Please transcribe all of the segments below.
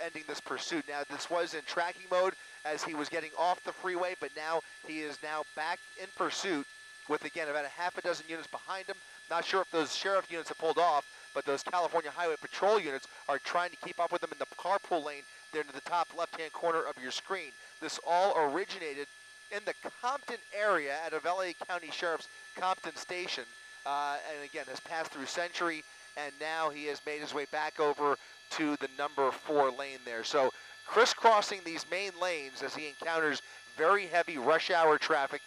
ending this pursuit. Now, this was in tracking mode as he was getting off the freeway, but now he is now back in pursuit with, again, about a half a dozen units behind him. Not sure if those sheriff units have pulled off, but those California Highway Patrol units are trying to keep up with them in the carpool lane there to the top left-hand corner of your screen. This all originated in the Compton area out of L.A. County Sheriff's Compton Station, and again has passed through Century, and now he has made his way back over to the number 4 lane there. So crisscrossing these main lanes as he encounters very heavy rush hour traffic,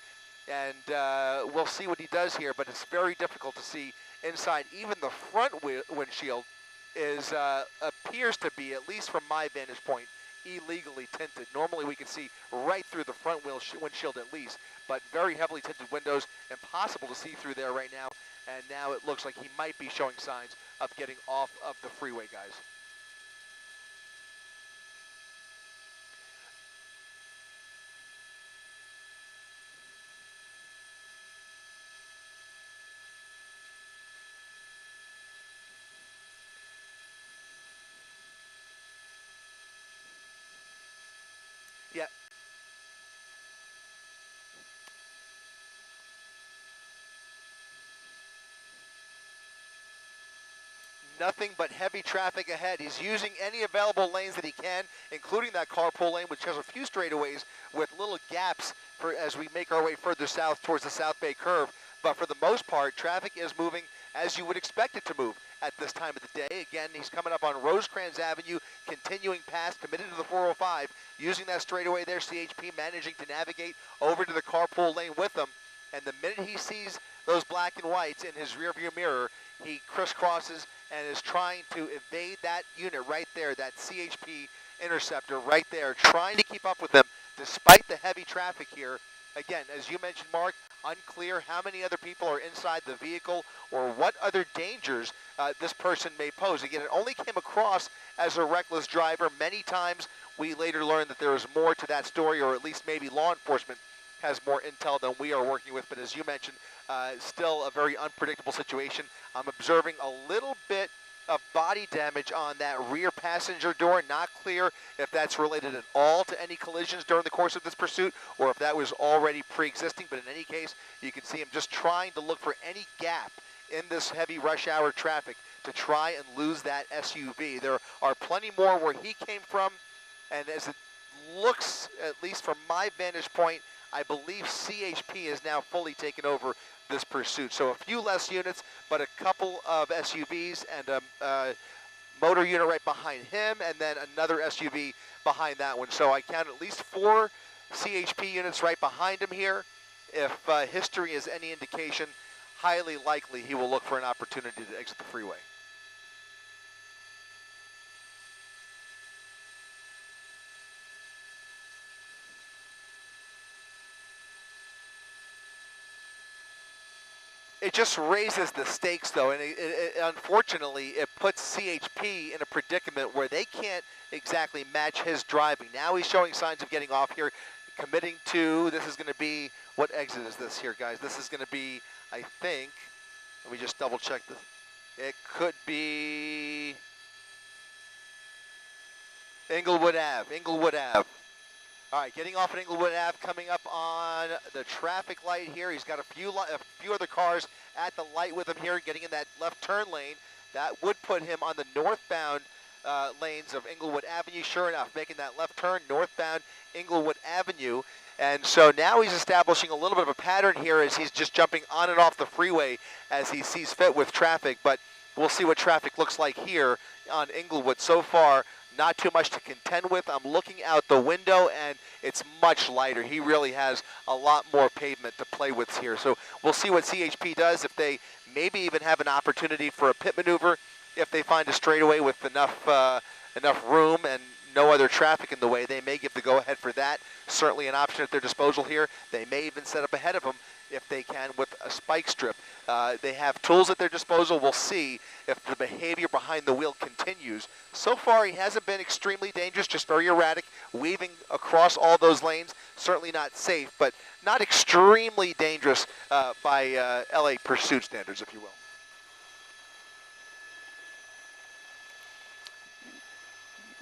and we'll see what he does here, but it's very difficult to see inside. Even the front windshield is appears to be, at least from my vantage point, illegally tinted. Normally we can see right through the front windshield at least, but very heavily tinted windows, impossible to see through there right now, and now it looks like he might be showing signs of getting off of the freeway, guys. Yeah. Nothing but heavy traffic ahead. He's using any available lanes that he can, including that carpool lane, which has a few straightaways with little gaps for as we make our way further south towards the South Bay curve. But for the most part, traffic is moving as you would expect it to move at this time of the day. Again, he's coming up on Rosecrans Avenue, continuing past, committed to the 405, using that straightaway there. CHP managing to navigate over to the carpool lane with them. And the minute he sees those black and whites in his rearview mirror, he crisscrosses and is trying to evade that unit right there, that CHP interceptor right there, trying to keep up with them despite the heavy traffic here. Again, as you mentioned, Mark, unclear how many other people are inside the vehicle or what other dangers this person may pose. Again, it only came across as a reckless driver. Many times we later learned that there is more to that story, or at least maybe law enforcement has more intel than we are working with. But as you mentioned, still a very unpredictable situation. I'm observing a little bit of body damage on that rear passenger door. Not clear if that's related at all to any collisions during the course of this pursuit or if that was already pre-existing. But in any case, you can see him just trying to look for any gap in this heavy rush hour traffic to try and lose that SUV. There are plenty more where he came from, and as it looks, at least from my vantage point, I believe CHP is now fully taken over this pursuit. So a few less units, but a couple of SUVs and a motor unit right behind him, and then another SUV behind that one. So I count at least 4 CHP units right behind him here. If history is any indication, highly likely he will look for an opportunity to exit the freeway. It just raises the stakes, though, and unfortunately, it puts CHP in a predicament where they can't exactly match his driving. Now he's showing signs of getting off here, committing to, this is going to be, what exit is this here, guys? This is going to be, I think, let me just double check this. It could be Inglewood Ave, Inglewood Ave. All right, getting off at Inglewood Ave, coming up on the traffic light here. He's got a few other cars at the light with him here, getting in that left turn lane. That would put him on the northbound lanes of Inglewood Avenue. Sure enough, making that left turn northbound Inglewood Avenue. And so now he's establishing a little bit of a pattern here as he's just jumping on and off the freeway as he sees fit with traffic. But we'll see what traffic looks like here on Inglewood. So far, not too much to contend with. I'm looking out the window, and it's much lighter. He really has a lot more pavement to play with here. So we'll see what CHP does, if they maybe even have an opportunity for a pit maneuver, if they find a straightaway with enough room and no other traffic in the way. They may give the go-ahead for that. Certainly an option at their disposal here. They may even set up ahead of them if they can with a spike strip. They have tools at their disposal. We'll see if the behavior behind the wheel continues. So far, he hasn't been extremely dangerous, just very erratic, weaving across all those lanes. Certainly not safe, but not extremely dangerous by L.A. pursuit standards, if you will.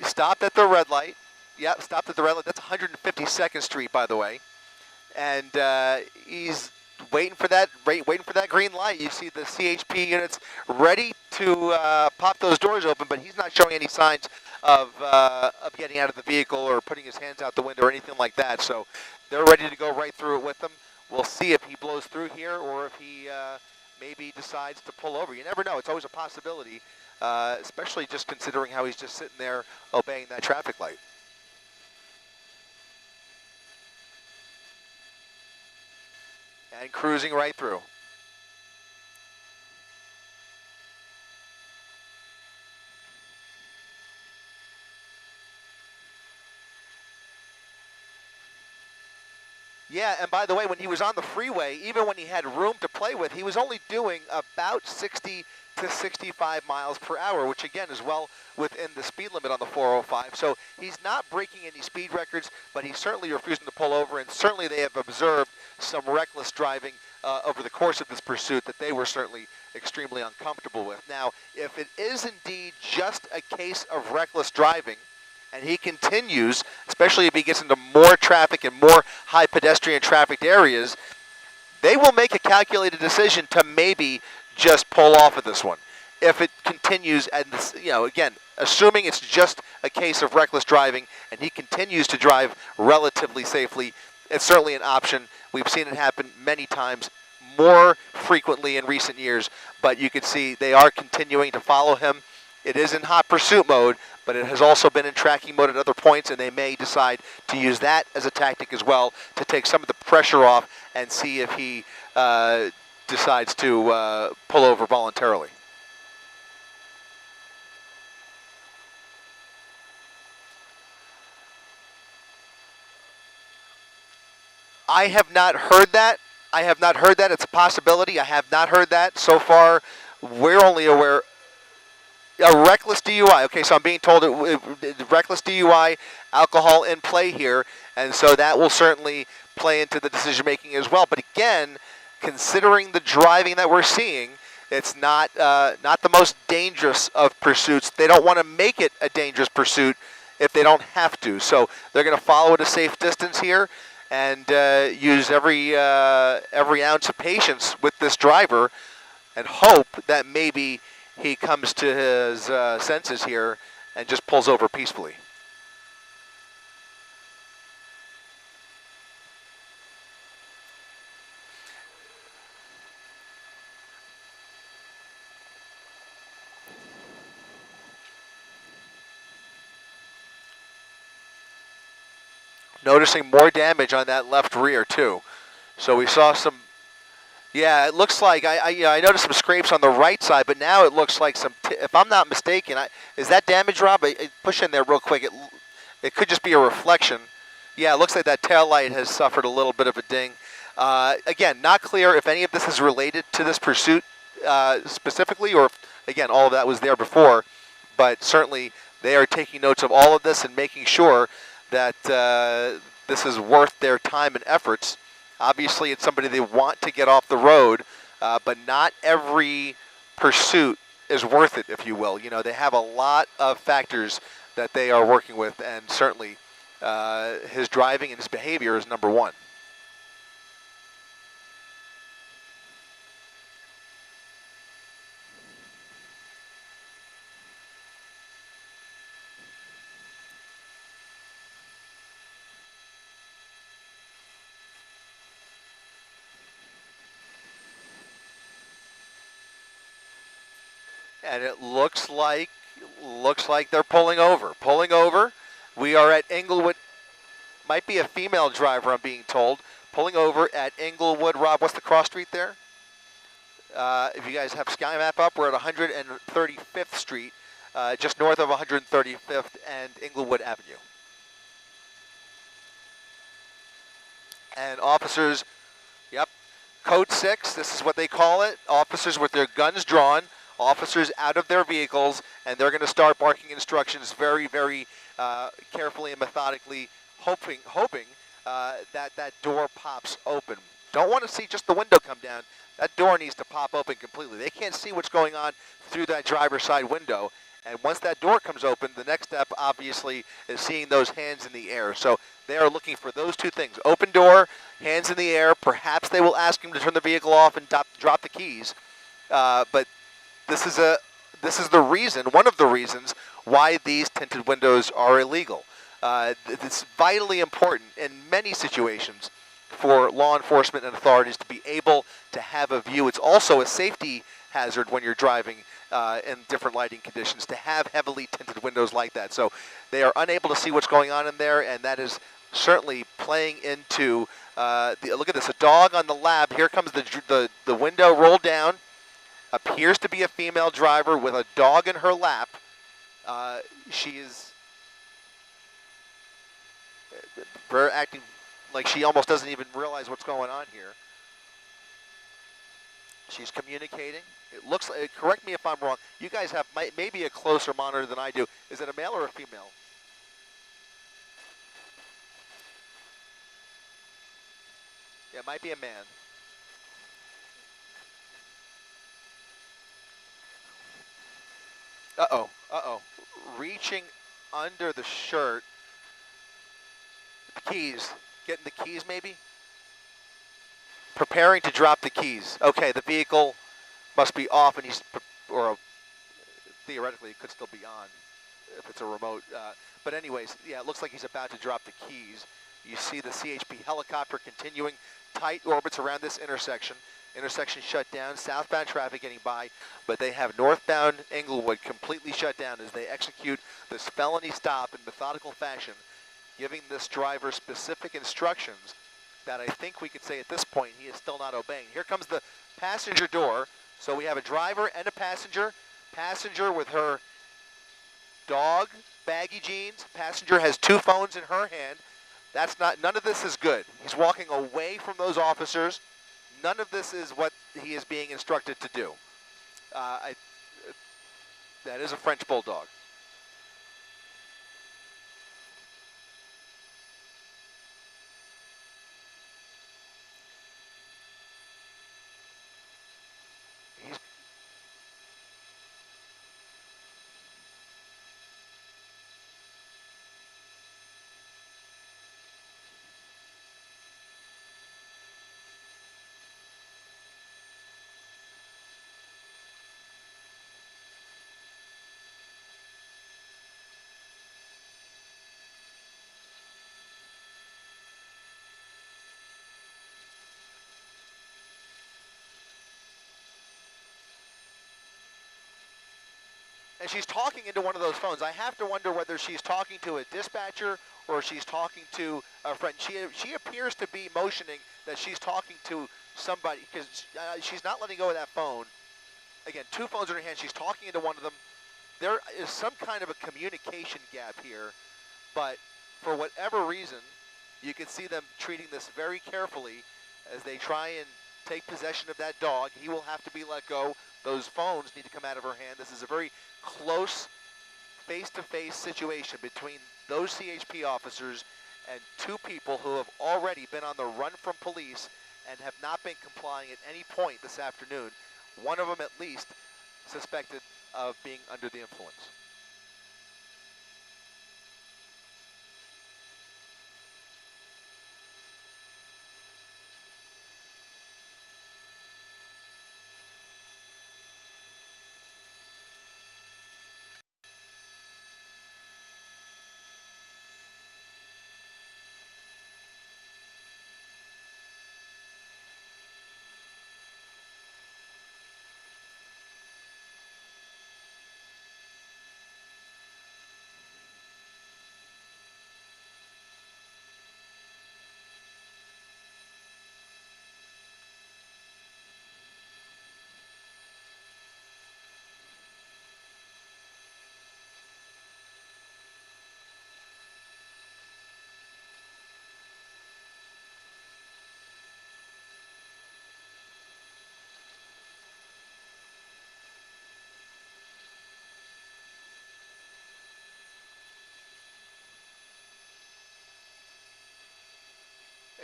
Stopped at the red light. Yep, stopped at the red light. That's 152nd Street, by the way. And he's waiting for that green light. You see the CHP units ready to pop those doors open, but he's not showing any signs of getting out of the vehicle or putting his hands out the window or anything like that. So they're ready to go right through it with him. We'll see if he blows through here or if he maybe decides to pull over. You never know. It's always a possibility, especially just considering how he's just sitting there obeying that traffic light. And cruising right through. Yeah, and by the way, when he was on the freeway, even when he had room to play with, he was only doing about 60 to 65 miles per hour, which again is well within the speed limit on the 405. So he's not breaking any speed records, but he's certainly refusing to pull over, and certainly they have observed some reckless driving over the course of this pursuit that they were certainly extremely uncomfortable with. Now, if it is indeed just a case of reckless driving, and he continues, especially if he gets into more traffic and more high pedestrian trafficked areas, they will make a calculated decision to maybe just pull off of this one. If it continues, and this, again, assuming it's just a case of reckless driving and he continues to drive relatively safely, it's certainly an option. We've seen it happen many times, more frequently in recent years, but you can see they are continuing to follow him. It is in hot pursuit mode, but it has also been in tracking mode at other points, and they may decide to use that as a tactic as well to take some of the pressure off and see if he decides to pull over voluntarily. I have not heard that. It's a possibility. I have not heard that. So far, we're only aware. A reckless DUI. Okay, so I'm being told reckless DUI, alcohol in play here, and so that will certainly play into the decision making as well. But again, considering the driving that we're seeing, it's not the most dangerous of pursuits. They don't want to make it a dangerous pursuit if they don't have to. So they're going to follow at a safe distance here and use every ounce of patience with this driver and hope that maybe he comes to his senses here and just pulls over peacefully. Noticing more damage on that left rear too. So we saw some. Yeah, it looks like I noticed some scrapes on the right side, but now it looks like some. If I'm not mistaken, is that damage, Rob? Push in there real quick. It could just be a reflection. Yeah, it looks like that tail light has suffered a little bit of a ding. Again, not clear if any of this is related to this pursuit specifically, or again, all of that was there before. But certainly, they are taking notes of all of this and making sure that this is worth their time and efforts. Obviously, it's somebody they want to get off the road, but not every pursuit is worth it, if you will. They have a lot of factors that they are working with, and certainly his driving and his behavior is number one. And it looks like they're pulling over. We are at Englewood. Might be a female driver, I'm being told. Pulling over at Englewood. Rob, what's the cross street there? If you guys have Sky Map up, we're at 135th Street, just north of 135th and Englewood Avenue. And officers, yep, Code 6, this is what they call it. Officers with their guns drawn, officers out of their vehicles, and they're going to start barking instructions very, very carefully and methodically, hoping that door pops open. Don't want to see just the window come down. That door needs to pop open completely. They can't see what's going on through that driver's side window, And once that door comes open, the next step, obviously, is seeing those hands in the air. So they are looking for those two things. Open door, hands in the air. Perhaps they will ask him to turn the vehicle off and drop the keys. But this is the reason, one of the reasons, why these tinted windows are illegal. It's vitally important in many situations for law enforcement and authorities to be able to have a view. It's also a safety hazard when you're driving in different lighting conditions to have heavily tinted windows like that. So they are unable to see what's going on in there, and that is certainly playing into, look at this, a dog on the lab. Here comes the window rolled down. Appears to be a female driver with a dog in her lap. She is acting like she almost doesn't even realize what's going on here. She's communicating. It looks like, correct me if I'm wrong, you guys have maybe a closer monitor than I do. Is it a male or a female? Yeah, it might be a man. Uh-oh, uh-oh. Reaching under the shirt. The keys. Getting the keys, maybe? Preparing to drop the keys. Okay, the vehicle must be off, and theoretically, it could still be on if it's a remote. But anyways, yeah, it looks like he's about to drop the keys. You see the CHP helicopter continuing tight orbits around this intersection. Intersection shut down, southbound traffic getting by, but they have northbound Englewood completely shut down as they execute this felony stop in methodical fashion, giving this driver specific instructions that I think we could say at this point he is still not obeying. Here comes the passenger door. So we have a driver and a passenger. Passenger with her dog, baggy jeans. Passenger has two phones in her hand. None of this is good. He's walking away from those officers. None of this is what he is being instructed to do. That is a French Bulldog. And she's talking into one of those phones. I have to wonder whether she's talking to a dispatcher or she's talking to a friend. She appears to be motioning that she's talking to somebody because she's not letting go of that phone. Again, two phones in her hand. She's talking into one of them. There is some kind of a communication gap here, but for whatever reason, you can see them treating this very carefully as they try and take possession of that dog. He will have to be let go. Those phones need to come out of her hand. This is a very close face-to-face situation between those CHP officers and two people who have already been on the run from police and have not been complying at any point this afternoon. One of them at least suspected of being under the influence.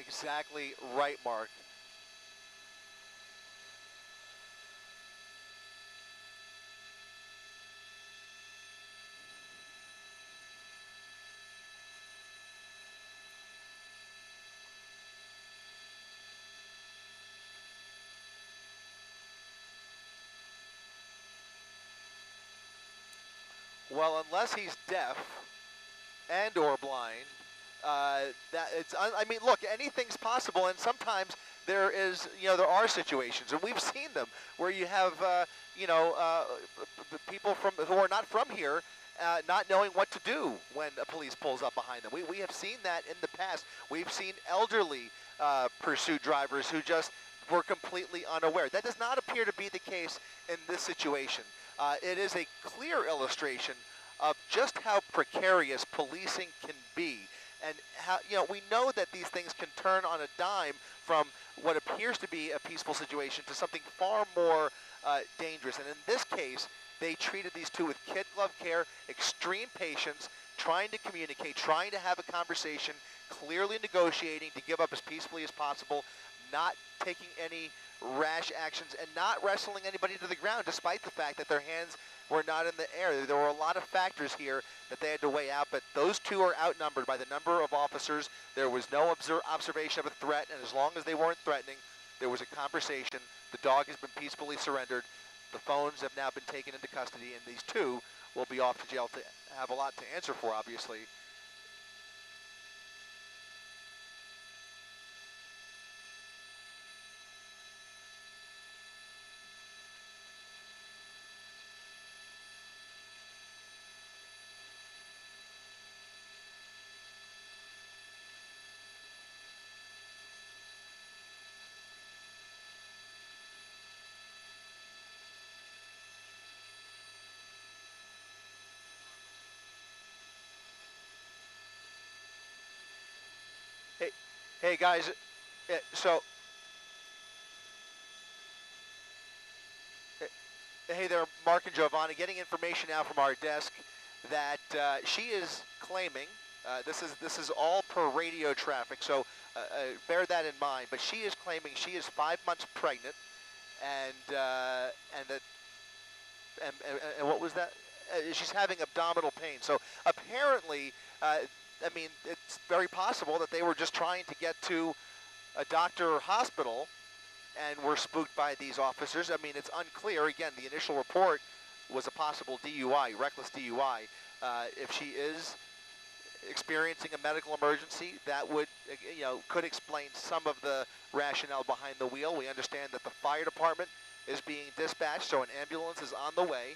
Exactly right, Mark. Well, unless he's deaf and or blind, I mean, look, anything's possible, and sometimes there are situations, and we've seen them where you have, people who are not from here, not knowing what to do when a police pulls up behind them. We have seen that in the past. We've seen elderly pursuit drivers who just were completely unaware. That does not appear to be the case in this situation. It is a clear illustration of just how precarious policing can be. And how, we know that these things can turn on a dime from what appears to be a peaceful situation to something far more dangerous. And in this case, they treated these two with kid glove care, extreme patience, trying to communicate, trying to have a conversation, clearly negotiating to give up as peacefully as possible, not taking any rash actions, and not wrestling anybody to the ground, despite the fact that their hands were not in the air. There were a lot of factors here that they had to weigh out, but those two are outnumbered by the number of officers. There was no observation of a threat, and as long as they weren't threatening, there was a conversation. The dog has been peacefully surrendered. The phones have now been taken into custody, and these two will be off to jail to have a lot to answer for, obviously. Hey, hey guys, so hey there, Mark and Giovanni, getting information now from our desk that she is claiming, this is all per radio traffic, so bear that in mind, but she is claiming she is 5 months pregnant, and that, and what was that? She's having abdominal pain. So apparently, I mean, it's very possible that they were just trying to get to a doctor or hospital and were spooked by these officers. I mean, it's unclear. Again, the initial report was a possible DUI, reckless DUI. If she is experiencing a medical emergency, that would, could explain some of the rationale behind the wheel. We understand that the fire department is being dispatched, so an ambulance is on the way.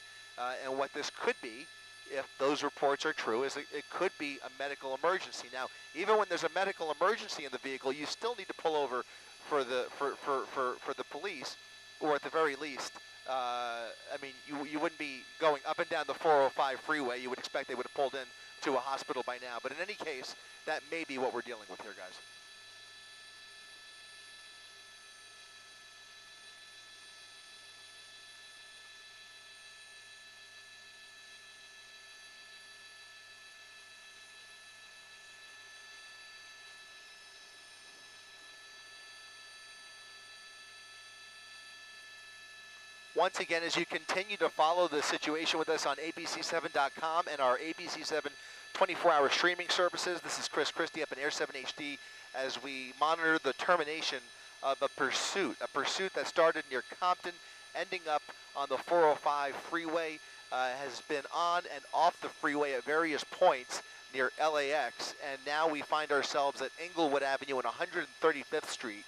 And what this could be, if those reports are true, is it could be a medical emergency. Now, even when there's a medical emergency in the vehicle, you still need to pull over for the police, or at the very least, I mean, you wouldn't be going up and down the 405 freeway. You would expect they would have pulled in to a hospital by now. But in any case, that may be what we're dealing with here, guys. Once again, as you continue to follow the situation with us on abc7.com and our ABC7 24-hour streaming services, this is Chris Christie up in Air 7 HD as we monitor the termination of a pursuit that started near Compton, ending up on the 405 freeway, has been on and off the freeway at various points near LAX, and now we find ourselves at Inglewood Avenue and 135th Street,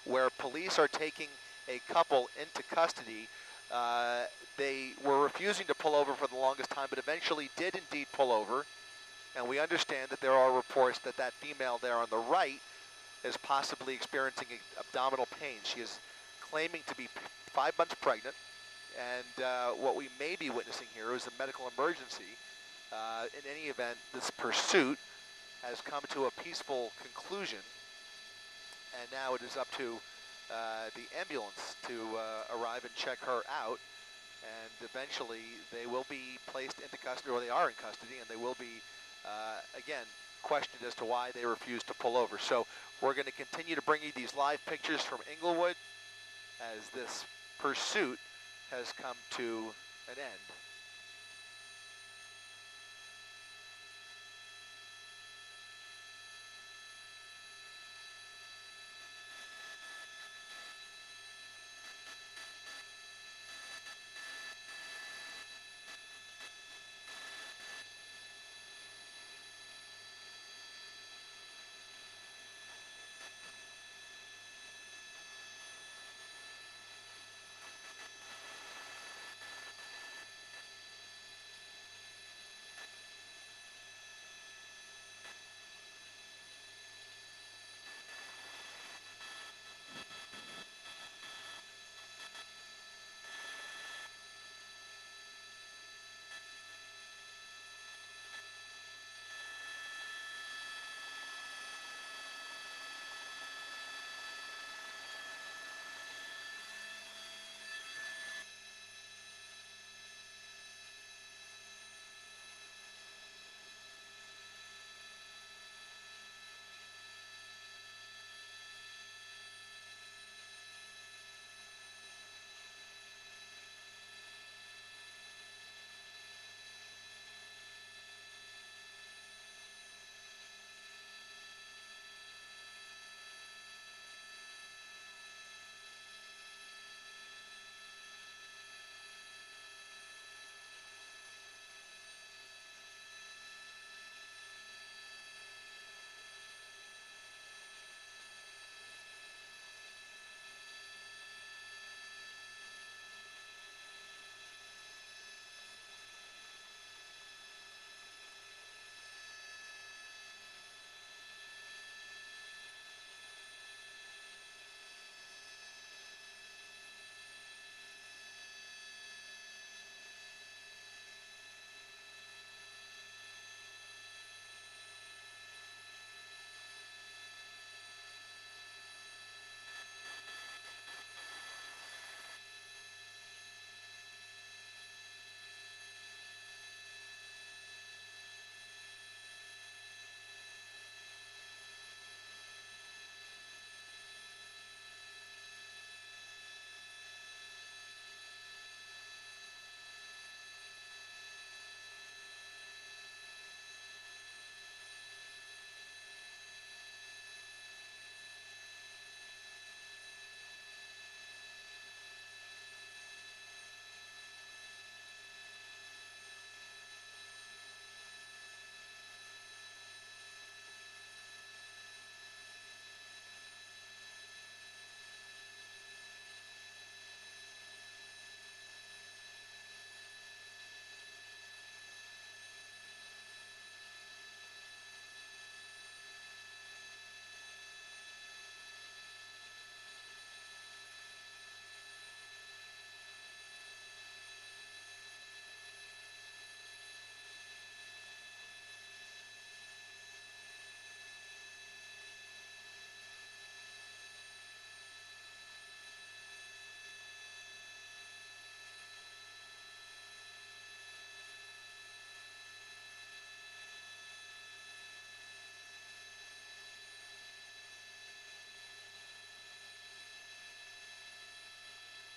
where police are taking a couple into custody. They were refusing to pull over for the longest time, but eventually did indeed pull over. And we understand that there are reports that that female there on the right is possibly experiencing abdominal pain. She is claiming to be 5 months pregnant. And what we may be witnessing here is a medical emergency. In any event, this pursuit has come to a peaceful conclusion. And now it is up to the ambulance to arrive and check her out, and eventually they will be placed into custody, or they are in custody, and they will be, again, questioned as to why they refused to pull over. So we're going to continue to bring you these live pictures from Inglewood as this pursuit has come to an end.